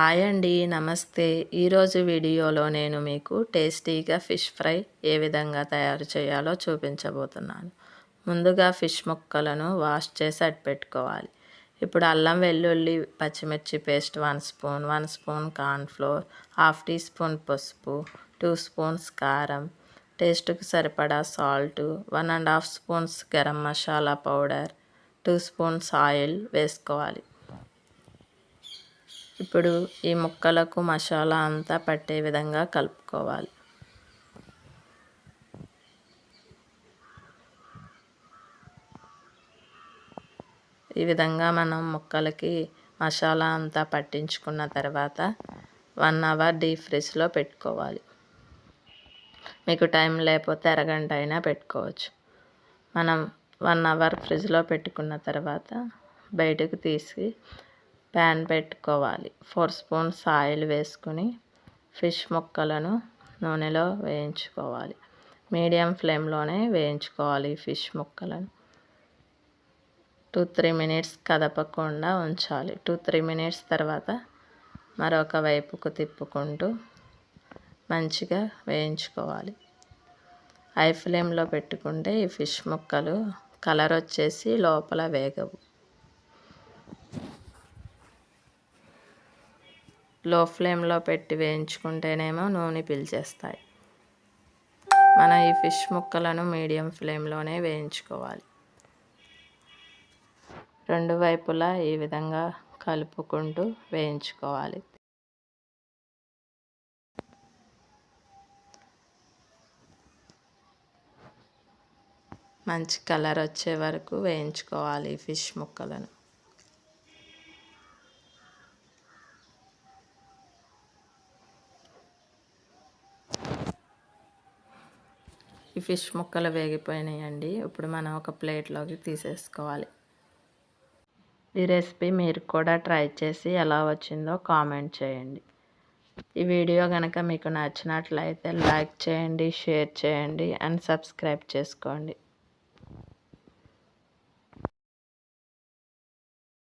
Hi అండి, నమస్తే. ఈరోజు వీడియోలో నేను మీకు టేస్టీగా ఫిష్ ఫ్రై ఏ విధంగా తయారు చేయాలో చూపించబోతున్నాను. ముందుగా ఫిష్ ముక్కలను వాష్ చేసి పెట్టుకోవాలి. ఇప్పుడు అల్లం వెల్లుల్లి పచ్చిమిర్చి paste 1 spoon, 1 spoon cornflour, half teaspoon పసుపు, 2 స్పూన్స్ కారం, టేస్ట్కి సరిపడా salt, 1½ spoons garam masala powder, 2 spoons oil వేసుకోవాలి. ఇప్పుడు ఈ ముక్కలకు మసాలా అంతా పట్టే విధంగా కలుపుకోవాలి. ఈ విధంగా మనం ముక్కలకి మసాలా అంతా పట్టించుకున్న తర్వాత 1 అవర్ డీప్ ఫ్రిడ్జ్లో పెట్టుకోవాలి. మీకు టైం లేకపోతే అరగంట అయినా పెట్టుకోవచ్చు. మనం 1 అవర్ ఫ్రిడ్జ్లో పెట్టుకున్న తర్వాత బయటకు తీసి ప్యాన్ పెట్టుకోవాలి. 4 స్పూన్స్ ఆయిల్ వేసుకొని ఫిష్ ముక్కలను నూనెలో వేయించుకోవాలి. మీడియం ఫ్లేమ్లోనే వేయించుకోవాలి ఫిష్ ముక్కలను. 2-3 మినిట్స్ కదపకుండా ఉంచాలి. 2-3 మినిట్స్ తర్వాత మరొక వైపుకు తిప్పుకుంటూ మంచిగా వేయించుకోవాలి. హై ఫ్లేమ్లో పెట్టుకుంటే ఈ ఫిష్ ముక్కలు కలర్ వచ్చేసి లోపల వేగవు. లో ఫ్లేమ్లో పెట్టి వేయించుకుంటేనేమో నూనె పీల్చేస్తాయి. మనం ఈ ఫిష్ ముక్కలను మీడియం ఫ్లేమ్లోనే వేయించుకోవాలి. రెండు వైపులా ఈ విధంగా కలుపుకుంటూ వేయించుకోవాలి. మంచి కలర్ వచ్చే వరకు వేయించుకోవాలి ఫిష్ ముక్కలను. ఈ ఫిష్ ముక్కలు వేగిపోయినాయండి. ఇప్పుడు మనం ఒక ప్లేట్లోకి తీసేసుకోవాలి. ఈ రెసిపీ మీరు కూడా ట్రై చేసి ఎలా వచ్చిందో కామెంట్ చేయండి. ఈ వీడియో కనుక మీకు నచ్చినట్లయితే లైక్ చేయండి, షేర్ చేయండి అండ్ సబ్స్క్రైబ్ చేసుకోండి.